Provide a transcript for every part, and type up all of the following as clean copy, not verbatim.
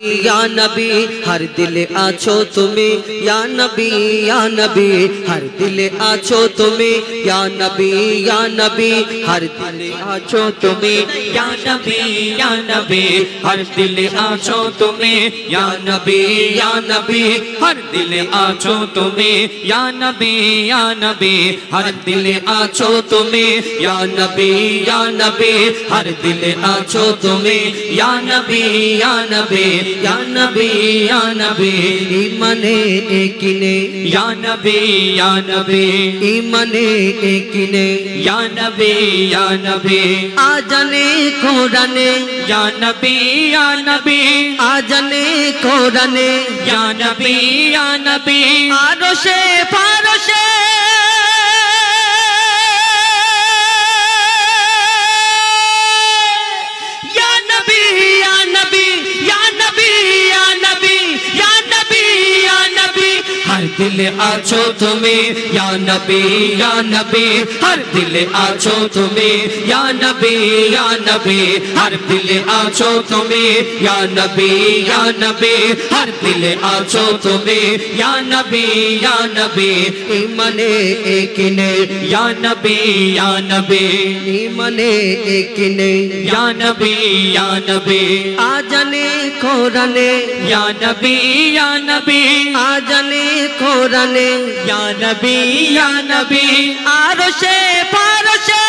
या नबी हर दिल आछो तुम्हें या नबी हर दिल आछो तुम्हें या नबी हर दिल आछो तुम्हें या नबी हर दिल आछो तुम्हें या नबी हर दिल आछो तुम्हें या नबी हर दिल आछो तुम्हें या नबी हर दिल आछो तुम्हें या नबी या नबी ईमाने एकिने या नबी ईमाने एकिने या नबी आजाने कोराने या नबी आजाने कोराने या नबी आरोशे फारोशे हर दिल आछो तुम्हें या नबी हर दिल आछो तुम्हें या नबी हर दिल आछो तुम्हें या नबी हर दिल आछो तुम्हें या नबी ईमाने एकिने या नबी ईमाने एकिने या नबी आजाने कोराने या नबी आजाने कोराने या नबी आरोशे फारोशे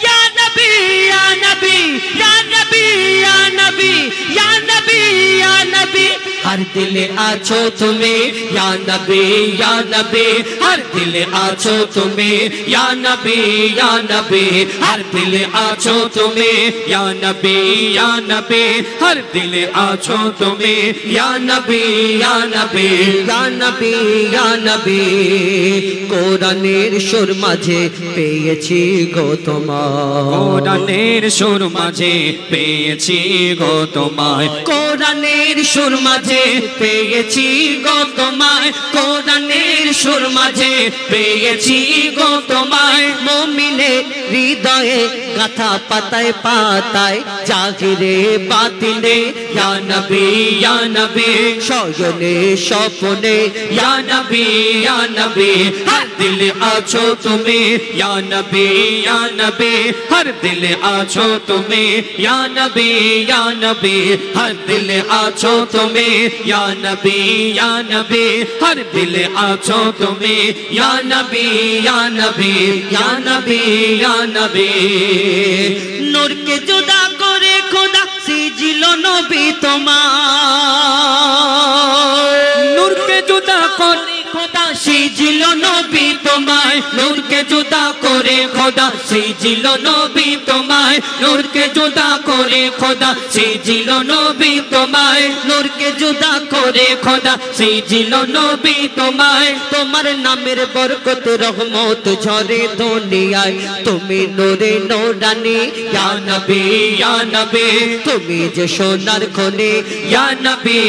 या नबी हर दिल आछो तुम्हें या नबी हर दिल आछो तुम्हें या नबी हर दिल आछो तुम्हें या नबी हर दिल आछो तुम्हें या नबी কোরআনের সুর মাঝে পেয়েছি গো তোমায় কোরআনের সুর মাঝে পেয়েছি গো তোমায় কোরআনের সুর মাঝে পেয়েছি গো তোমায় কোরআনের সুর মাঝে পেয়েছি গো তোমায় মুমিনের হৃদয়ে গাথা পাতায় পাতায় জাগিরে বাতিলে या नबी শয়নে স্বপ্নে या नबी हर दिल आछो तुम्हें या नबी हर दिल आछो तुम्हें या नबी हर दिल आछो तुम्हें या नबी हर दिल आछो तुम्हें या नबी नूर के जुदा करे खुदा सिजिलो नबी তোমার नूर के जुदा करे खुदा सिजिलो नबी তোমায় नूर के जुदा करे खुदा सिजिलो नबी तुम्हारे नूर के जुदा करे खुदा सिजिलो नबी तुम्हारे नूर के जुदा करे खुदा सिजिलो नबी तुम्हारे তোমার নামের বরকত রহমত ঝরে দুনিয়ায় তুমি নূরে নূরানি या नबी তুমি যে সোনার খনি या नबी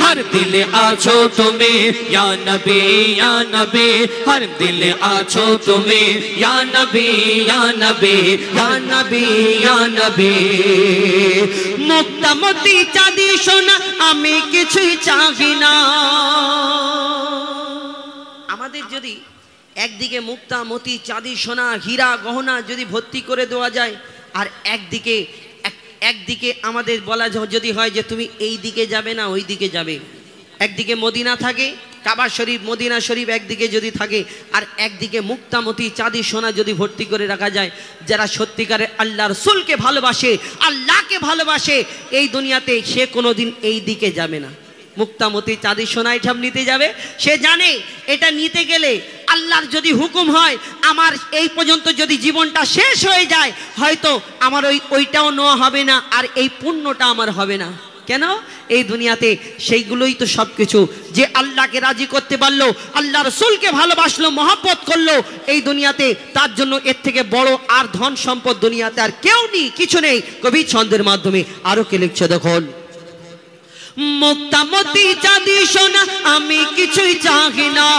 हर दिल आछो तुम्हें या नबी हर दिल आछो तुम्हें या नबी या नबी মুক্তামতি চাঁদি সোনা আমি কিছুই চাহি না আমাদের যদি একদিকে মুক্তামতি চাঁদি সোনা হীরা গহনা যদি ভর্তি করে দেওয়া যায় আর একদিকে আমাদের বলা যদি হয় যে তুমি এই দিকে যাবে না ওই দিকে যাবে একদিকে মদিনা থাকে কাবা শরীফ মদিনা শরীফ একদিকে যদি থাকে আর একদিকে মুক্তামতি চাঁদি সোনা যদি ভর্তি করে রাখা যায় যারা সত্যিকারের আল্লাহ রাসূলকে ভালোবাসে আল্লাহকে ভালোবাসে এই দুনিয়াতে সে কোনোদিন এই দিকে যাবে না মুক্তামতি চাঁদি সোনা এটা নিতে যাবে সে জানে এটা নিতে গেলে আল্লাহর যদি হুকুম হয় আমার এই পর্যন্ত যদি জীবনটা শেষ হয়ে যায় হয়তো আমার ওইটাও নেওয়া হবে না আর এই পুণ্যটা আমার হবে না কেন এই দুনিয়াতে সেইগুলোই তো সবকিছু যে আল্লাহকে রাজি করতে পারলো আল্লাহ রাসূলকে ভালোবাসলো মহব্বত করলো এই দুনিয়াতে তার জন্য এর থেকে বড় আর ধন সম্পদ দুনিয়াতে আর কেউ নেই কিছু নেই কবি ছন্দের মাধ্যমে আরো কে লিখছে দেখুন মুক্তামতি চাঁদি সোনা আমি কিছুই চাহি না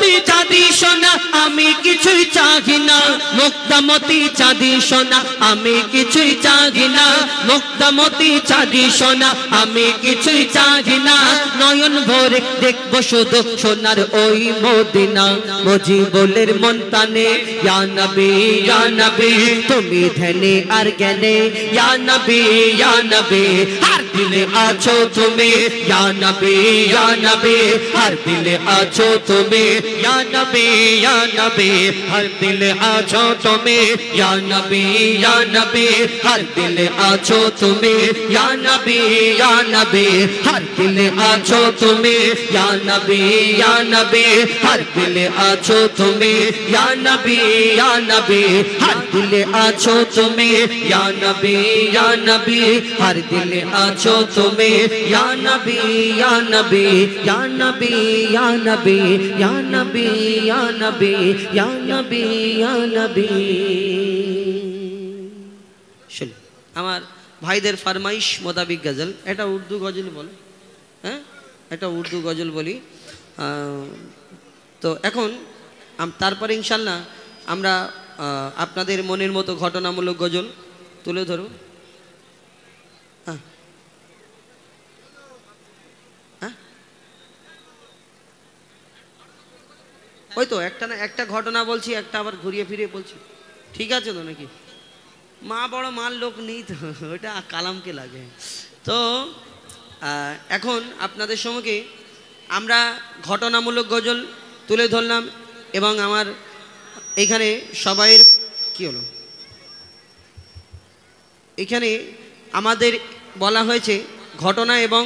মুক্তামতি চাঁদি সোনা আমি কিছুই চাহি না, মুক্তামতি চাঁদি সোনা আমি কিছুই চাহি না, মুক্তামতি চাঁদি সোনা আমি কিছুই চাহি না। নয়ন ভরে দেখবো শুধু সোনার ওই মদিনা, মুজিবুলের মন টানে ইয়া নবী ইয়া নবী তুমি ধ্যানে আর জ্ঞানে, ইয়া নবী ইয়া নবী হর দিলে আছো তুমি, ইয়া নবী ইয়া নবী হর দিলে আছো তুমি, ইয়া নবী ইয়া নবী হর দিলে আছো তুমি, ইয়া নবী ইয়া নবী হর দিলে আছো তুমি, ইয়া নবী ইয়া নবী হর দিলে আছো তুমি, ইয়া নবী ইয়া নবী হর দিলে আছো তুমি, ইয়া নবী ইয়া নবী হর দিলে আছো তুমি, ইয়া নবী ইয়া নবী হর দিলে আছো তুমি, ইয়া নবী ইয়া নবী ইয়া নবী ইয়া নবী ইয়া নবী ইয়া নবী ইয়া নবী ইয়া নবী। শুনুন আমার ভাইদের ফরমাইশ মোতাবিক গজল, এটা উর্দু গজল বলে, হ্যাঁ এটা উর্দু গজল বলি। তো এখন তারপরে ইনশাল্লাহ আমরা আপনাদের মনের মতো ঘটনামূলক গজল তুলে ধরব। ওই তো একটা না একটা ঘটনা বলছি, একটা আবার ঘুরিয়ে ফিরিয়ে বলছি, ঠিক আছে তো নাকি? মা বড় মার লোক নেই তো, ওটা কালামকে লাগে। তো এখন আপনাদের সম্মুখে আমরা ঘটনামূলক গজল তুলে ধরলাম এবং আমার এখানে সবাইয়ের কি হলো, এখানে আমাদের বলা হয়েছে ঘটনা এবং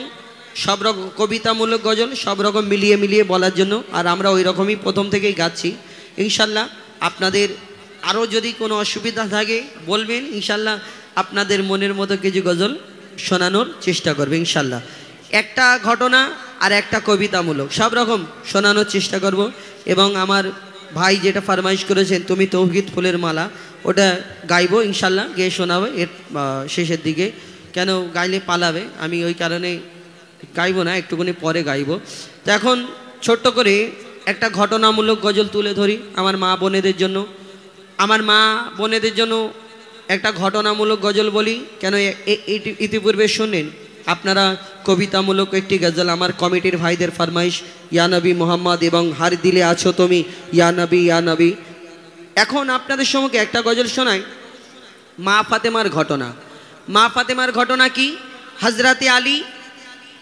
সব রকম কবিতামূলক গজল সব রকম মিলিয়ে মিলিয়ে বলার জন্য, আর আমরা ওই রকমই প্রথম থেকেই গাচ্ছি। ইনশাল্লাহ আপনাদের আরও যদি কোনো অসুবিধা থাকে বলবেন, ইনশাল্লাহ আপনাদের মনের মতো কিছু গজল শোনানোর চেষ্টা করবে ইনশাল্লাহ। একটা ঘটনা আর একটা কবিতামূলক সব রকম শোনানোর চেষ্টা করব। এবং আমার ভাই যেটা ফরমাইশ করেছেন তুমি তৌহিদ ফুলের মালা, ওটা গাইবো ইনশাল্লাহ, গেয়ে শোনাবো এর শেষের দিকে, কেন গাইলে পালাবে, আমি ওই কারণে গাইবো না, একটুখানি পরে গাইবো। তো এখন ছোট্ট করে একটা ঘটনামূলক গজল তুলে ধরি আমার মা বোনেদের জন্য। আমার মা বোনেদের জন্য একটা ঘটনামূলক গজল বলি, কেন ইতিপূর্বে শোনেন আপনারা কবিতামূলক একটি গজল আমার কমিটির ভাইদের ফরমাইশ, ইয়া নবী মোহাম্মদ এবং হার দিলে আছো তুমি, ইয়া নবী ইয়া নবী। এখন আপনাদের সম্মুখে একটা গজল শোনাই মা ফাতেমার ঘটনা। মা ফাতেমার ঘটনা কি? হজরতে আলী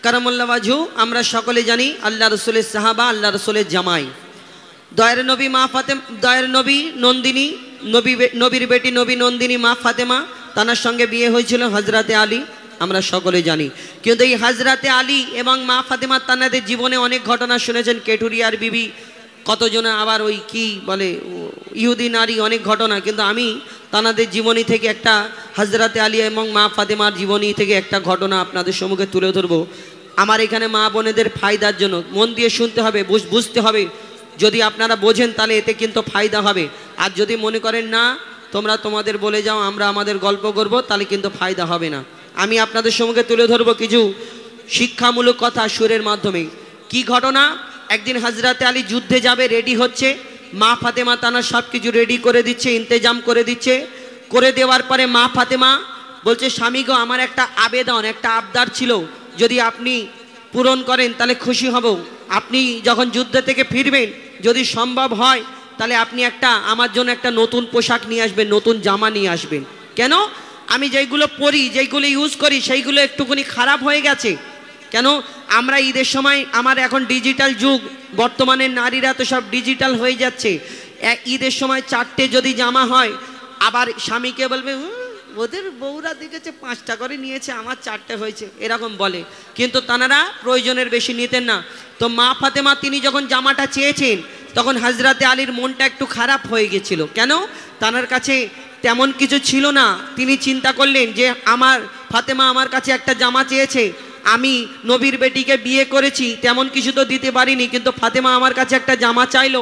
কারামুল্লাহ ওয়াজহু আমরা সকলে জানি আল্লাহ রসুলের সাহাবা, আল্লাহ রসুলের জামাই, দয়ার নবী মা ফাতেমা, দয়ার নবী নন্দিনী, নবীর বেটি নবী নন্দিনী মা ফাতেমা, তার সঙ্গে বিয়ে হয়েছিল হজরতে আলী, আমরা সকলে জানি। কিন্তু এই হজরতে আলী এবং মা ফাতেমা তানাদের জীবনে অনেক ঘটনা শুনেছেন, কেঠুরিয়ার বিবি, কতজনে আবার ওই কি বলে ইহুদি নারী, অনেক ঘটনা। কিন্তু আমি তানাদের জীবনী থেকে একটা, হজরতে আলী এবং মা ফাতেমার জীবনী থেকে একটা ঘটনা আপনাদের সম্মুখে তুলে ধরবো। আমার এখানে মা বোনেদের ফায়দার জন্য মন দিয়ে শুনতে হবে, বুঝতে হবে। যদি আপনারা বোঝেন তাহলে এতে কিন্তু ফায়দা হবে, আর যদি মনে করেন না তোমরা তোমাদের বলে যাও আমরা আমাদের গল্প করব, তাহলে কিন্তু ফায়দা হবে না। আমি আপনাদের সম্মুখে তুলে ধরবো কিছু শিক্ষামূলক কথা সুরের মাধ্যমে। কি ঘটনা? একদিন হজরতে আলী যুদ্ধে যাবে, রেডি হচ্ছে, মা ফাতেমা তানা সব কিছু রেডি করে দিচ্ছে, ইন্তেজাম করে দিচ্ছে। করে দেওয়ার পরে মা ফাতেমা বলছে স্বামী গো আমার একটা আবেদন, একটা আবদার ছিল, যদি আপনি পূরণ করেন তাহলে খুশি হব। আপনি যখন যুদ্ধ থেকে ফিরবেন যদি সম্ভব হয় তাহলে আপনি একটা আমার জন্য একটা নতুন পোশাক নিয়ে আসবেন, নতুন জামা নিয়ে আসবেন। কেন? আমি যেইগুলো পরি, যেইগুলো ইউজ করি সেইগুলো একটুখানি খারাপ হয়ে গেছে। কেন? আমরা ঈদের সময়, আমার এখন ডিজিটাল যুগ, বর্তমানে নারীরা তো সব ডিজিটাল হয়ে যাচ্ছে। ঈদের সময় 4টে যদি জামা হয়, আবার স্বামীকে বলবে ওদের বউরা দেখেছে 5টা করে নিয়েছে, আমার 4টে হয়েছে, এরকম বলে। কিন্তু তানারা প্রয়োজনের বেশি নিতেন না। তো মা ফাতেমা তিনি যখন জামাটা চেয়েছেন তখন হজরতে আলীর মনটা একটু খারাপ হয়ে গেছিল। কেন? তানার কাছে তেমন কিছু ছিল না। তিনি চিন্তা করলেন যে আমার ফাতেমা আমার কাছে একটা জামা চেয়েছে, আমি নবীর বেটিকে বিয়ে করেছি, তেমন কিছু তো দিতে পারিনি, কিন্তু ফাতেমা আমার কাছে একটা জামা চাইলো,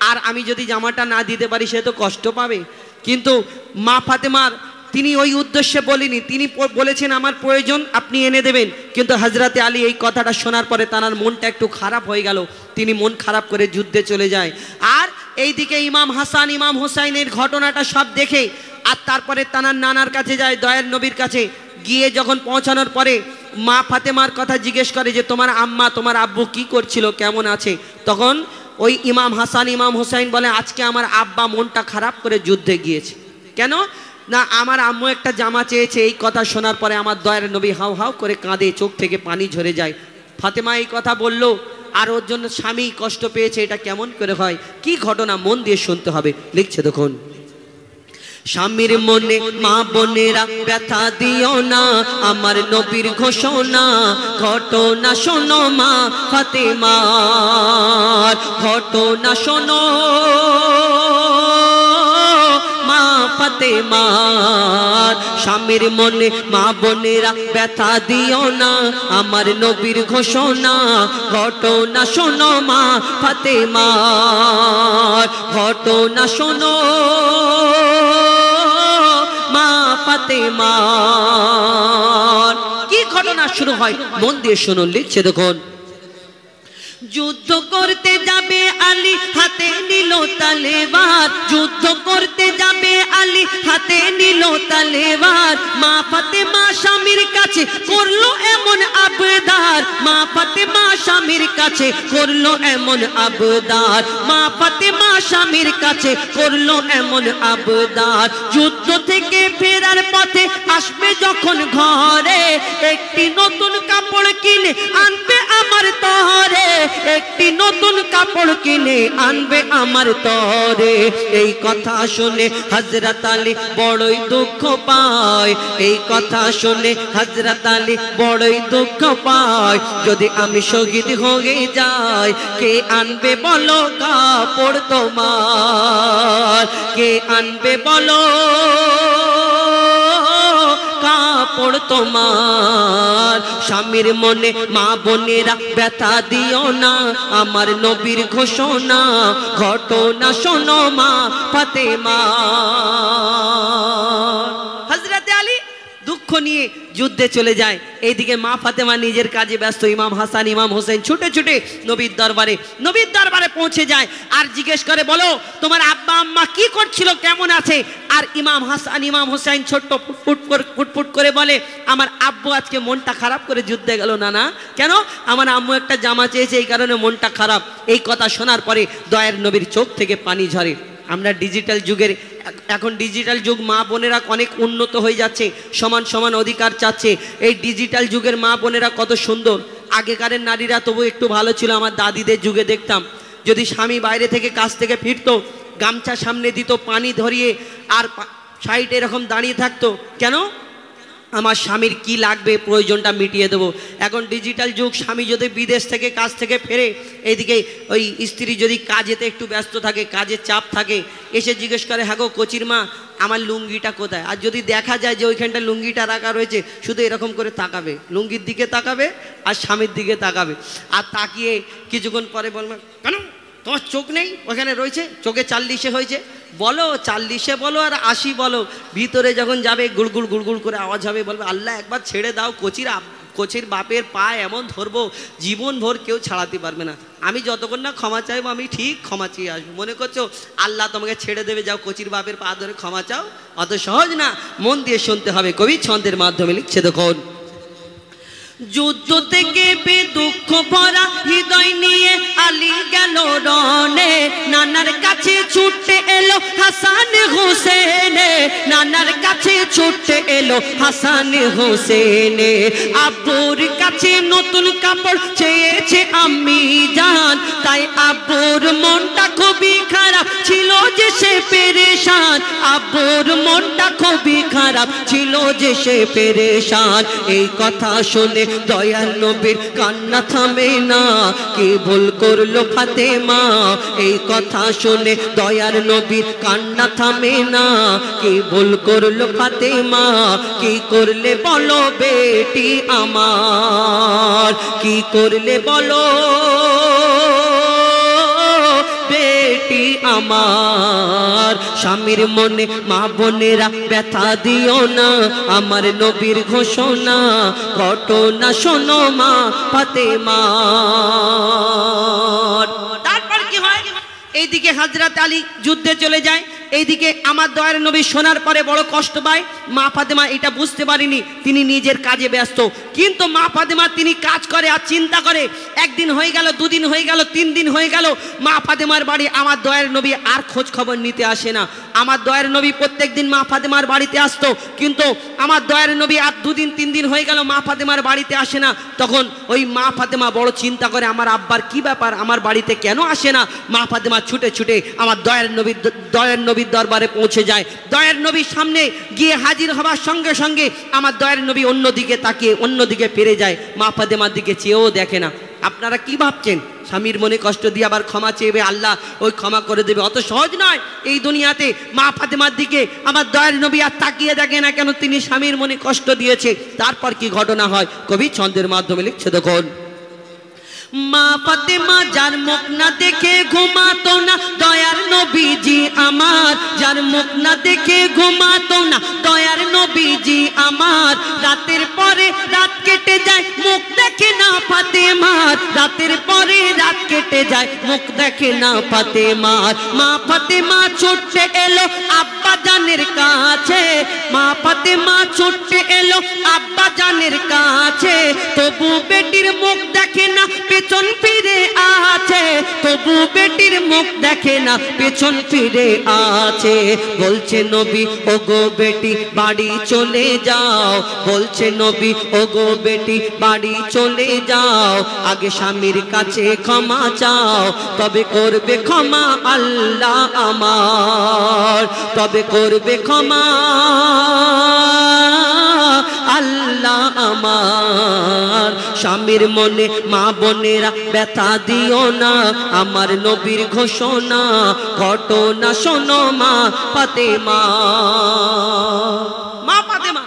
আর আমি যদি জামাটা না দিতে পারি সে তো কষ্ট পাবে। কিন্তু মা ফাতেমার তিনি ওই উদ্দেশ্যে বলেনি, তিনি বলেছেন আমার প্রয়োজন আপনি এনে দেবেন। কিন্তু হযরতে আলী এই কথাটা শোনার পরে তার মনটা একটু খারাপ হয়ে গেল, তিনি মন খারাপ করে যুদ্ধে চলে যায়। আর এইদিকে ইমাম হাসান ইমাম হুসাইনের ঘটনাটা সব দেখে আর তারপরে তানার নানার কাছে যায়, দয়ার নবীর কাছে গিয়ে যখন পৌঁছানোর পরে মা ফাতেমার কথা জিজ্ঞেস করে যে তোমার আম্মা তোমার আব্বু কি করছিল, কেমন আছে? তখন ওই ইমাম হাসান ইমাম হুসাইন বলে আজকে আমার আব্বা মনটা খারাপ করে যুদ্ধে গিয়েছে। কেন না, আমার আম্মু একটা জামা চেয়েছে। এই কথা শোনার পরে আমার দয়ার নবী হাউ হাউ করে কাঁদে, চোখ থেকে পানি ঝরে যায়। ফাতেমা এই কথা বলল আর ওর জন্য স্বামী কষ্ট পেয়েছে, এটা কেমন করে হয়, কি ঘটনা, মন দিয়ে শুনতে হবে। লিখছে দেখুন, স্বামীর মনে মা বোনেরা ব্যথা দিও না, আমার নবীর ঘোষণা ঘটনা শোনো মা ফাতেমার, ঘটনা শোনো মা ফাতেমার। স্বামীর মনে মা বোনেরা ব্যথা দিও না, আমার নবীর ঘোষণা ঘটনা শোনো মা ফাতেমার, ঘটনা শোনো মা ফাতেমার। কি ঘটনা শুরু হয় মন দিয়ে শুনুন। লিখছে দেখুন, যুদ্ধ করতে যাবে আলী হাতে নিল তলোয়ার, যুদ্ধ করতে যাবে আলী হাতে নিল তলোয়ার। মা ফাতেমা স্বামীর কাছে করলো এমন আবদার, মা ফাতেমা স্বামীর কাছে করলো এমন আবদার, মা ফাতেমা স্বামীর কাছে করলো এমন আবদার। যুদ্ধ থেকে ফেরার পথে আসবে যখন ঘরে, একটি নতুন কাপড় কিনে আনবে আমার তরে, একটি নতুন কাপড় কিনে আনবে আমার তরে। এই কথা শুনে হযরত আলী বড়ই দুঃখ পায়, এই কথা শুনে হযরত আলী বড়ই দুঃখ পায়। যদি আমি শহীদ হয়ে যাই কে আনবে বলো কাপড় তোমার, কে আনবে বলো কাপড় তোমার। স্বামীর মনে মা বোনেরা ব্যথা দিও না, আমার নবীর ঘোষণা ঘটনা শোনো মা ফাতেমার। হযরতে আলী দুঃখ নিয়ে যুদ্ধে চলে যায়, এইদিকে মা ফাতেমা নিজের কাজে ব্যস্ত। ইমাম হাসান ইমাম হোসেন ছুটে ছুটে নবীর দরবারে পৌঁছে যায় আর জিজ্ঞেস করে বলো তোমার আব্বা আম্মা কি করছিল, কেমন আছে? আর ইমাম হাসান ইমাম হোসেন ছোট্ট ফুটফুট করে বলে আমার আব্বু আজকে মনটা খারাপ করে যুদ্ধে গেল। না কেন? আমার আম্মু একটা জামা চেয়েছে, এই কারণে মনটা খারাপ। এই কথা শোনার পরে দয়ার নবীর চোখ থেকে পানি ঝরে। আমরা ডিজিটাল যুগের, এখন ডিজিটাল যুগ, মা বোনেরা অনেক উন্নত হয়ে যাচ্ছে, সমান সমান অধিকার চাচ্ছে। এই ডিজিটাল যুগের মা বোনেরা কত সুন্দর। আগেকারের নারীরা তবু একটু ভালো ছিল। আমার দাদিদের যুগে দেখতাম যদি স্বামী বাইরে থেকে কাজ থেকে ফিরতো, গামছা সামনে দিত, পানি ধরিয়ে আর সাইডে এরকম দাঁড়িয়ে থাকতো। কেন? আমার স্বামীর কি লাগবে প্রয়োজনটা মিটিয়ে দেবো। এখন ডিজিটাল যুগ, স্বামী যদি বিদেশ থেকে কাজ থেকে ফেরে, এইদিকে ওই স্ত্রী যদি কাজেতে একটু ব্যস্ত থাকে, কাজের চাপ থাকে, এসে জিজ্ঞেস করে হ্যাঁ গো কচির মা আমার লুঙ্গিটা কোথায়? আর যদি দেখা যায় যে ওইখানটা লুঙ্গিটা রাখা রয়েছে, শুধু এরকম করে তাকাবে, লুঙ্গির দিকে তাকাবে আর স্বামীর দিকে তাকাবে। আর তাকিয়ে কিছুক্ষণ পরে বলবে কেন তোমার চোখ নেই? ওখানে রয়েছে, চোখে 40 হয়েছে। বলো 40 বলো আর 80 বলো, ভিতরে যখন যাবে গুড়গুড় গুড়গুড় করে আওয়াজ হবে, বলবে আল্লাহ একবার ছেড়ে দাও, কোচির বাপের পা এমন ধরবো জীবন ভোর কেউ ছাড়াতে পারবে না। আমি যতক্ষণ না ক্ষমা চাইবো আমি ঠিক ক্ষমা চেয়ে আসবো। মনে করছো আল্লাহ তোমাকে ছেড়ে দেবে, যাও কোচির বাপের পা ধরে ক্ষমা চাও? অত সহজ না, মন দিয়ে শুনতে হবে। কবি ছন্দের মাধ্যমে লিখছে দেখুন, যুদ্ধ থেকে দুঃখ ভরা হৃদয় নিয়ে আলী গেল রনে, নানার কাছে ছুটে এলো হাসান হোসেন, নানার কাছে ছুটে এলো হাসান হোসেন। আব্বুর কাছে নতুন কাপড় চেয়েছে আম্মি জান, তাই আব্বুর মনটা খুবই খারাপ ছিল যে সে পেরেশান, আব্বুর মনটা খুবই খারাপ ছিল যে সে পেরেশান। এই কথা শুনে দয়াল নবীর কান্না থামে না, কি ভুল করলো ফাতেমা? এই কথা শুনে দয়ার নবীর কান্না থামে না, কি ভুল করলো ফাতেমা? কি করলে বলো বেটি আমার, কি করলে বলো বেটি আমার স্বামীর মনে মা বোনেরা ব্যথা দিও না আমার নবীর ঘোষণা ঘটনা শোনো মা ফাতেমা তারপর কি হয় এইদিকে হযরত আলী যুদ্ধে চলে যায় এইদিকে আমার দয়ার নবী শোনার পরে বড় কষ্ট পায় মা ফাতেমা এটা বুঝতে পারেনি তিনি নিজের কাজে ব্যস্ত কিন্তু মা ফাতেমা তিনি কাজ করে আর চিন্তা করে একদিন হয়ে গেল দুদিন হয়ে গেল 3 দিন হয়ে গেল মা ফাতেমার বাড়ি আমার দয়ার নবী আর খোঁজ খবর নিতে আসে না আমার দয়ার নবী প্রত্যেকদিন মা ফাতেমার বাড়িতে আসতো কিন্তু আমার দয়ার নবী আর 2 দিন 3 দিন হয়ে গেল মা ফাতেমার বাড়িতে আসে না তখন ওই মা ফাতেমা বড় চিন্তা করে আমার আব্বার কি ব্যাপার আমার বাড়িতে কেন আসে না মা ফাতেমা ছুটে ছুটে আমার দয়ার নবীর দরবারে পৌঁছে যায় দয়ার নবীর সামনে গিয়ে হাজির হবার সঙ্গে সঙ্গে আমার দয়ার নবী অন্যদিকে তাকিয়ে অন্যদিকে ফিরে যায় মা ফাতেমার দিকে চেয়েও দেখে না আপনারা কি ভাবছেন স্বামীর মনে কষ্ট দিয়ে আবার ক্ষমা চেয়েবে আল্লাহ ওই ক্ষমা করে দেবে অত সহজ নয় এই দুনিয়াতে মা ফাতেমার দিকে আমার দয়ার নবী আর তাকিয়ে দেখে না কেন তিনি স্বামীর মনে কষ্ট দিয়েছে তারপর কি ঘটনা হয় কবি ছন্দের মাধ্যমে লিখছে দেখুন মা ফাতেমা যার মুখ না দেখে ঘুমাতো না দয়ার নবীজি আমার যার মুখ না দেখে ঘুমাতো না দয়ার নবীজি আমার রাতের পরে রাত কেটে যায় মুখ দেখে না ফাতেমার রাতের পরে রাত কেটে যায় মুখ দেখে না ফাতেমার মা ফাতেমা ছুটে এলো আব্বা জানের কাছে মা ফাতেমা ছুটে এলো আব্বা জানের কাছে তবু বেটির মুখ দেখে না পেছন ফিরে আছে তবু বেটির মুখ দেখে না পেছন ফিরে আছে বলছে নবী ওগো বেটি বাড়ি চলে যাও বলছে নবী ওগো বেটি বাড়ি চলে যাও আগে স্বামীর কাছে ক্ষমা চাও তবে করবে ক্ষমা আল্লাহ আমার তবে করবে ক্ষমা আল্লাহ আমার স্বামীর মনে মা বোনেরা ব্যথা দিও না আমার নবীর ঘোষণা ঘটনা শোনো মা ফাতেমা মা ফাতেমা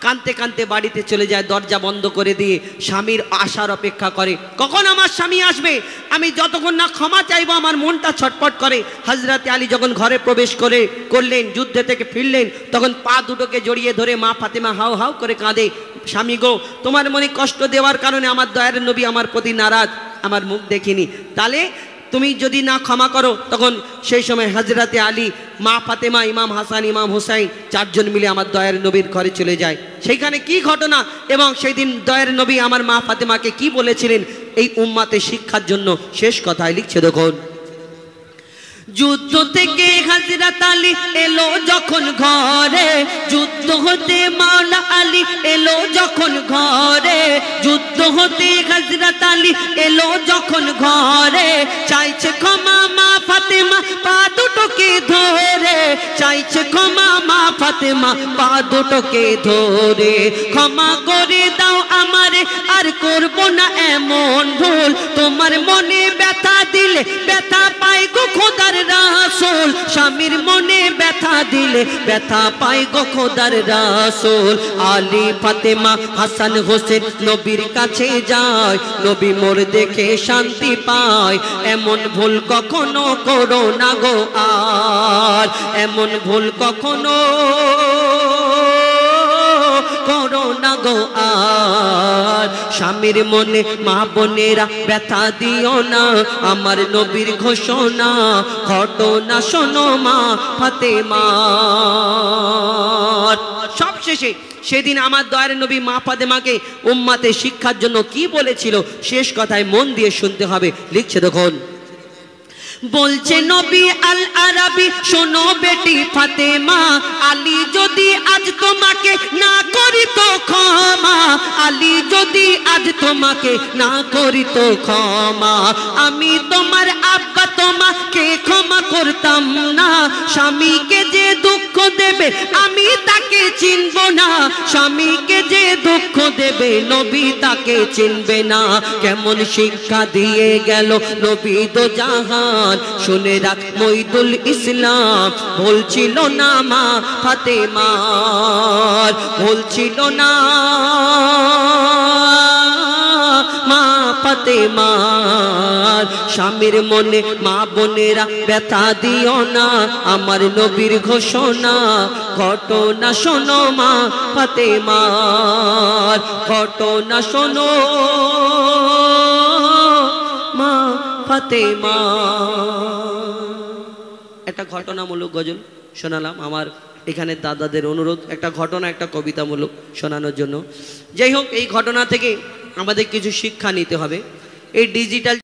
কাঁদতে কাঁদতে বাড়িতে চলে যায় দরজা বন্ধ করে দিয়ে স্বামীর আসার অপেক্ষা করে কখন আমার স্বামী আসবে আমি যতক্ষণ না ক্ষমা চাইবো আমার মনটা ছটফট করে হযরত আলী যখন ঘরে প্রবেশ করলেন যুদ্ধে থেকে ফিরলেন তখন পা দুটোকে জড়িয়ে ধরে মা ফাতেমা হাউ হাউ করে কাঁদে স্বামী গো তোমার মনে কষ্ট দেওয়ার কারণে আমার দয়ার নবী আমার প্রতি নারাজ আমার মুখ দেখিনি তাহলে তুমি যদি না ক্ষমা করো তখন সেই সময় হযরত আলী মা ফাতেমা ইমাম হাসান ইমাম হুসাইন 4 জন মিলে আমার দয়ার নবীর ঘরে চলে যায় সেইখানে কি ঘটনা এবং সেই দিন দয়ার নবী আমার মা ফাতেমাকে কি বলেছিলেন এই উম্মতের শিক্ষার জন্য শেষ কথায় লিখছে দেখুন যুদ্ধ থেকে হযরত আলী এলো যখন ঘরে যুদ্ধ হতে মাওলা আলী এলো যখন ঘরে যুদ্ধ হতে হযরত আলী এলো যখন ঘরে চাইছে ক্ষমা মা ফাতেমা পা দুটোকে ধরে চাইছে ক্ষমা মা ফাতেমা পা দুটোকে ধরে ক্ষমা করে দাও আমারে আর করব না এমন ভুল তোমার মনে ব্যথা দিলে ব্যথা পাই গো খোদার রাসূল স্বামীর মনে ব্যথা দিলে ব্যথা পাই গো খোদার রাসূল আলী ফাতেমা হাসান হোসেন নবীর কাছে যায় নবী মোর দেখে শান্তি পায় এমন ভুল কখনো করো না গো আর এমন ভুল কখনো করো না গো আর স্বামীর মনে মা বোনেরা ব্যথা দিও না আমার নবীর ঘোষণা ঘটনা শোনো মা ফাতেমা সবশেষে সেদিন আমার দয়ার নবী মা ফাতেমাকে উম্মতের শিক্ষার জন্য কি বলেছিল শেষ কথায় মন দিয়ে শুনতে হবে লিখছে দেখুন বলছে নবী আল আরাবী শোনো বেটি ফাতেমা আলী যদি আজ তোমাকে না করি তো ক্ষমা আলী যদি আজ তোমাকে না করি তো ক্ষমা আমি তোমার আব্বা তোমাকে ক্ষমা করতাম না স্বামীকে যে দুঃখ দেবে আমি তাকে চিনব না স্বামীকে যে দুঃখ দেবে নবী তাকে চিনবে না কেমন শিক্ষা দিয়ে গেল নবী দো জাহান শুনে রাখ মঈদুল ইসলাম বলছিল না মা ফাতেমার বলছিল না মা ফাতেমার স্বামীর মনে মা বোনেরা ব্যথা দিও না আমার নবীর ঘোষণা ঘটনা শোনো মা ফাতেমার ঘটনা শোনো মা ফাতেমা। একটা ঘটনামূলক গজল শোনালাম আমার এখানে দাদাদের অনুরোধ একটা ঘটনা একটা কবিতামূলক শোনানোর জন্য। যাই হোক এই ঘটনা থেকে আমাদের কিছু শিক্ষা নিতে হবে। এই ডিজিটাল